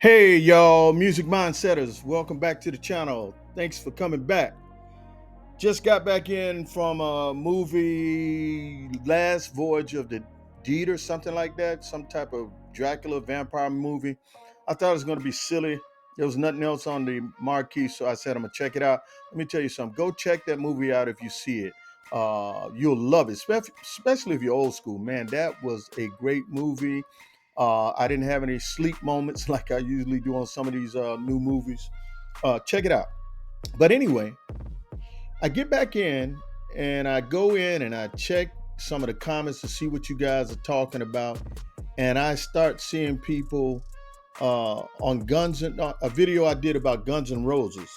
Hey y'all, music mindsetters, welcome back to the channel. Thanks for coming back. Just got back in from a movie, Last Voyage of the Deed or something like that, some type of Dracula vampire movie. I thought it was going to be silly. There was nothing else on the marquee, so I said I'm gonna check it out. Let me tell you something. Go check that movie out if you see it. You'll love it, especially if you're old school. Man, that was a great movie. I didn't have any sleep moments like I usually do on some of these new movies. Check it out. But anyway, I get back in and I go in and I check some of the comments to see what you guys are talking about. And I start seeing people on Guns and a video I did about Guns and Roses.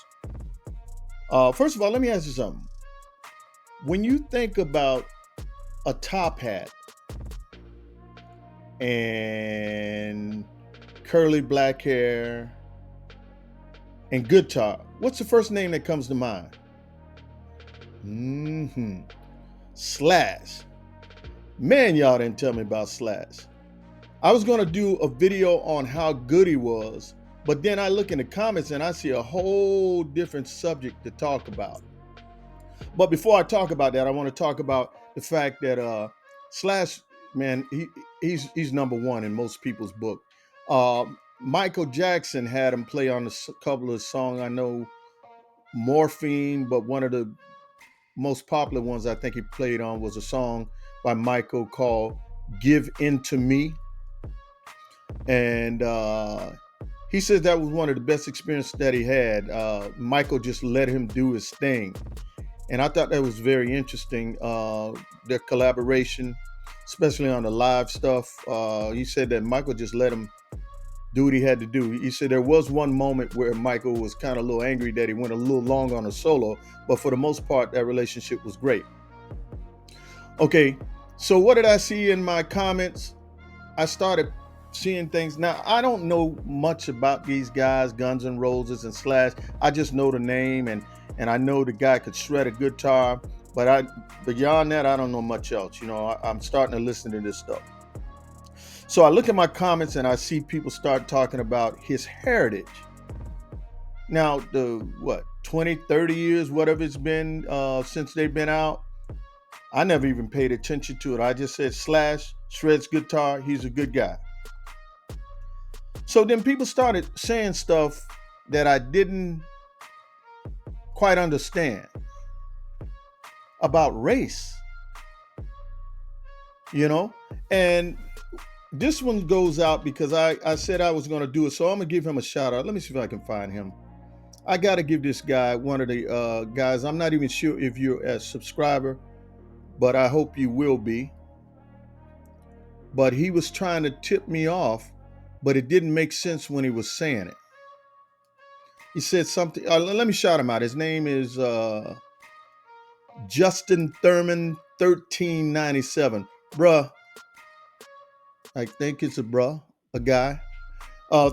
First of all, let me ask you something. When you think about a top hat and curly black hair and guitar, what's the first name that comes to mind? Slash. Man, y'all didn't tell me about Slash. I was gonna do a video on how good he was, but then I look in the comments and I see a whole different subject to talk about. But before I talk about that, I want to talk about the fact that Slash, man, he's number one in most people's book. Uh, Michael Jackson had him play on a couple of songs. I know Morphine, but one of the most popular ones I think he played on was a song by Michael called "Give In to Me," and he says that was one of the best experiences that he had. Michael just let him do his thing, and I thought that was very interesting. Their collaboration, especially on the live stuff. He said that Michael just let him do what he had to do. He said there was one moment where Michael was kind of a little angry that he went a little long on a solo, but for the most part, that relationship was great. Okay, so what did I see in my comments? I started seeing things. Now, I don't know much about these guys, Guns N' Roses and Slash. I just know the name and I know the guy could shred a guitar, but beyond that, I don't know much else. I'm starting to listen to this stuff. So I look at my comments and I see people start talking about his heritage. Now, the 20, 30 years, whatever it's been since they've been out, I never even paid attention to it. I just said Slash shreds guitar. He's a good guy. So then people started saying stuff that I didn't quite understand about race, and this one goes out because I said I was going to do it. So I'm going to give him a shout out. Let me see if I can find him. I got to give this guy, one of the guys, I'm not even sure if you're a subscriber, but I hope you will be. But he was trying to tip me off, but it didn't make sense when he was saying it. He said something. Let me shout him out. His name is Justin Thurman 1397. Bruh, I think it's a guy.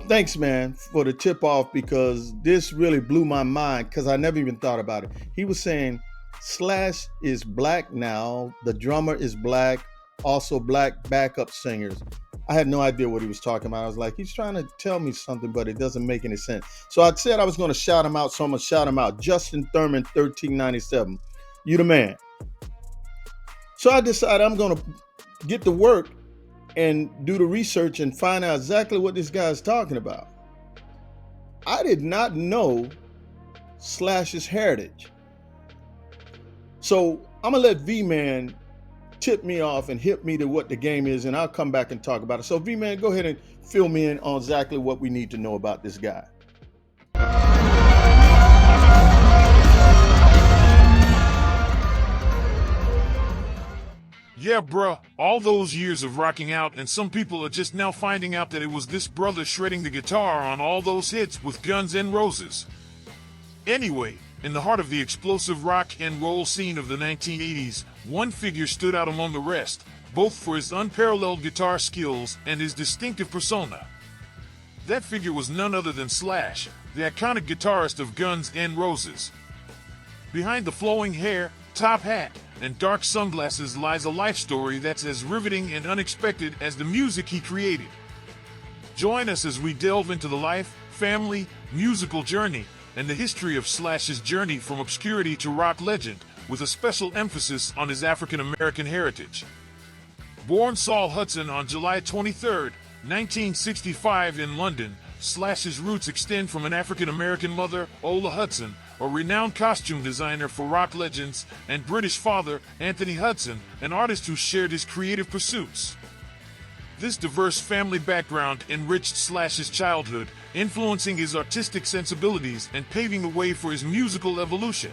Thanks, man, for the tip off because this really blew my mind because I never even thought about it. He was saying Slash is black now. The drummer is black. Also black backup singers. I had no idea what he was talking about. I was like, he's trying to tell me something, but it doesn't make any sense. So I said I was going to shout him out, so I'm going to shout him out. Justin Thurman 1397. You the man. So I decided I'm going to get to work and do the research and find out exactly what this guy is talking about. I did not know Slash's heritage. So I'm going to let V-Man tip me off and hit me to what the game is, and I'll come back and talk about it. So V-Man, go ahead and fill me in on exactly what we need to know about this guy. Yeah, bruh, all those years of rocking out, and some people are just now finding out that it was this brother shredding the guitar on all those hits with Guns N' Roses. Anyway, in the heart of the explosive rock and roll scene of the 1980s, one figure stood out among the rest, both for his unparalleled guitar skills and his distinctive persona. That figure was none other than Slash, the iconic guitarist of Guns N' Roses. Behind the flowing hair, top hat, and dark sunglasses lies a life story that's as riveting and unexpected as the music he created. Join us as we delve into the life, family, musical journey, and the history of Slash's journey from obscurity to rock legend, with a special emphasis on his African American heritage. Born Saul Hudson on July 23, 1965 in London, Slash's roots extend from an African American mother, Ola Hudson, a renowned costume designer for rock legends, and British father, Anthony Hudson, an artist who shared his creative pursuits. This diverse family background enriched Slash's childhood, influencing his artistic sensibilities and paving the way for his musical evolution.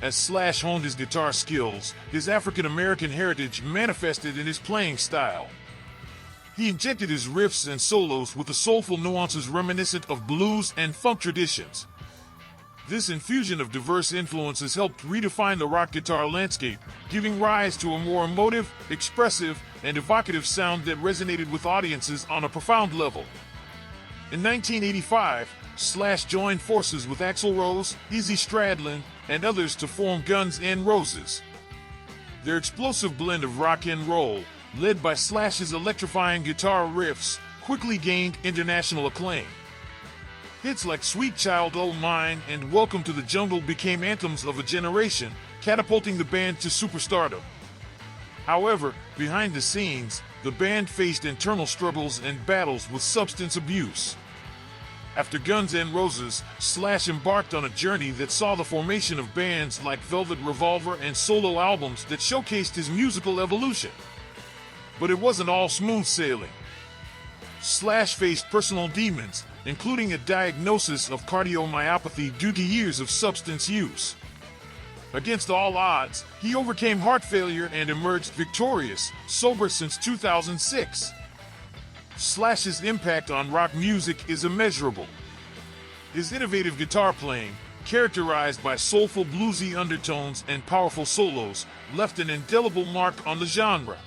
As Slash honed his guitar skills, his African American heritage manifested in his playing style. He injected his riffs and solos with the soulful nuances reminiscent of blues and funk traditions. This infusion of diverse influences helped redefine the rock guitar landscape, giving rise to a more emotive, expressive, and evocative sound that resonated with audiences on a profound level. In 1985, Slash joined forces with Axl Rose, Izzy Stradlin, and others to form Guns N' Roses. Their explosive blend of rock and roll, led by Slash's electrifying guitar riffs, quickly gained international acclaim. Hits like Sweet Child O' Mine and Welcome to the Jungle became anthems of a generation, catapulting the band to superstardom. However, behind the scenes, the band faced internal struggles and battles with substance abuse. After Guns N' Roses, Slash embarked on a journey that saw the formation of bands like Velvet Revolver and solo albums that showcased his musical evolution. But it wasn't all smooth sailing. Slash faced personal demons, including a diagnosis of cardiomyopathy due to years of substance use. Against all odds, he overcame heart failure and emerged victorious, sober since 2006. Slash's impact on rock music is immeasurable. His innovative guitar playing, characterized by soulful bluesy undertones and powerful solos, left an indelible mark on the genre.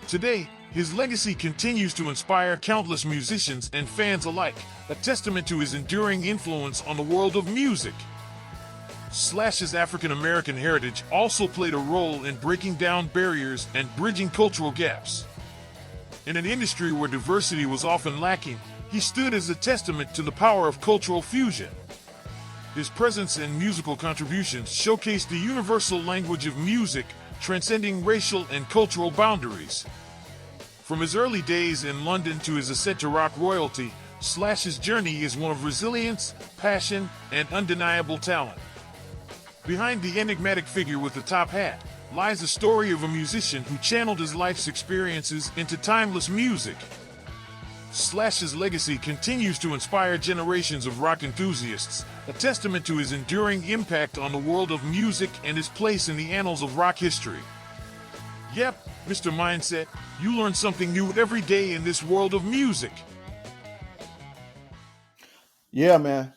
Today, his legacy continues to inspire countless musicians and fans alike, a testament to his enduring influence on the world of music. Slash's African American heritage also played a role in breaking down barriers and bridging cultural gaps. In an industry where diversity was often lacking, he stood as a testament to the power of cultural fusion. His presence and musical contributions showcased the universal language of music, transcending racial and cultural boundaries. From his early days in London to his ascent to rock royalty, Slash's journey is one of resilience, passion, and undeniable talent. Behind the enigmatic figure with the top hat lies the story of a musician who channeled his life's experiences into timeless music. Slash's legacy continues to inspire generations of rock enthusiasts, a testament to his enduring impact on the world of music and his place in the annals of rock history. Yep, Mr. Mindset, you learn something new every day in this world of music. Yeah, man.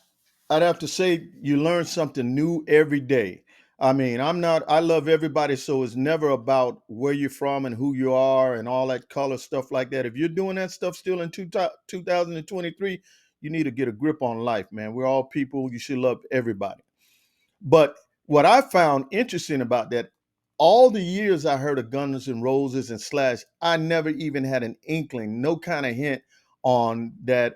I'd have to say you learn something new every day. I mean, I love everybody, so it's never about where you're from and who you are and all that color stuff like that. If you're doing that stuff still in 2023, you need to get a grip on life, man. We're all people. You should love everybody. But what I found interesting about that, all the years I heard of Guns N' Roses and Slash, I never even had an inkling, no kind of hint on that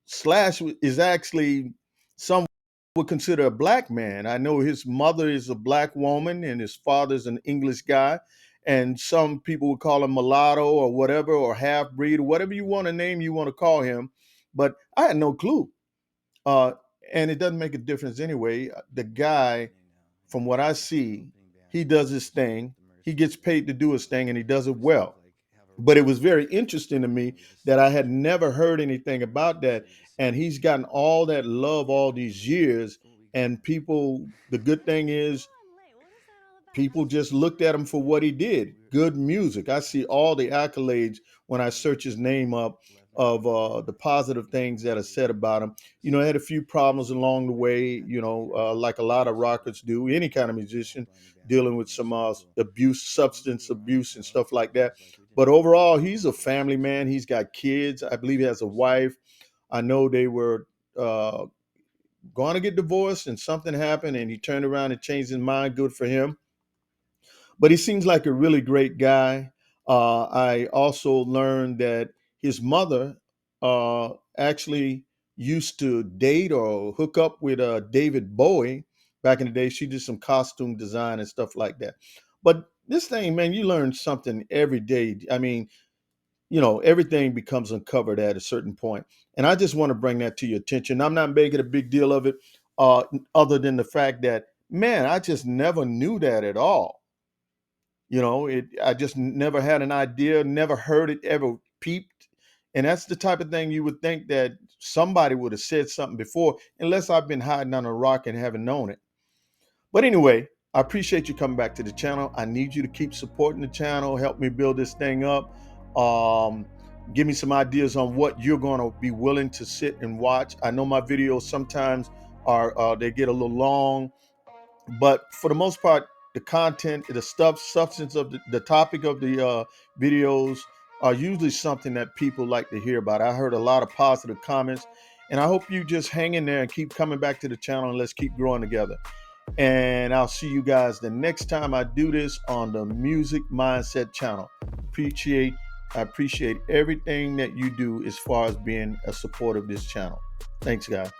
Slash is actually some would consider a black man. I know his mother is a black woman and his father's an English guy. And some people would call him mulatto or whatever, or half breed, or whatever you want to name, you want to call him. But I had no clue. Uh, and it doesn't make a difference anyway. The guy, from what I see, he does his thing. He gets paid to do his thing and he does it well. But it was very interesting to me that I had never heard anything about that. And he's gotten all that love all these years. And people, the good thing is, people just looked at him for what he did. Good music. I see all the accolades when I search his name up of the positive things that are said about him. You know, I had a few problems along the way, like a lot of rockers do, any kind of musician dealing with some abuse, substance abuse and stuff like that. But overall, he's a family man. He's got kids. I believe he has a wife. I know they were going to get divorced and something happened and he turned around and changed his mind. Good for him, but he seems like a really great guy. I also learned that his mother actually used to date or hook up with David Bowie back in the day. She did some costume design and stuff like that. But this thing, man, you learn something every day. I mean, everything becomes uncovered at a certain point. And I just want to bring that to your attention. I'm not making a big deal of it, other than the fact that, man, I just never knew that at all. I just never had an idea, never heard it ever peeped. And that's the type of thing you would think that somebody would have said something before, unless I've been hiding on a rock and haven't known it. But anyway, I appreciate you coming back to the channel. I need you to keep supporting the channel, help me build this thing up. Um, Give me some ideas on what you're going to be willing to sit and watch. I know my videos sometimes are they get a little long, but for the most part, the content, the substance of the topic of the videos are usually something that people like to hear about. I heard a lot of positive comments, and I hope you just hang in there and keep coming back to the channel, and let's keep growing together. And I'll see you guys the next time I do this on the Music Mindset channel. I appreciate everything that you do as far as being a support of this channel. Thanks, guys.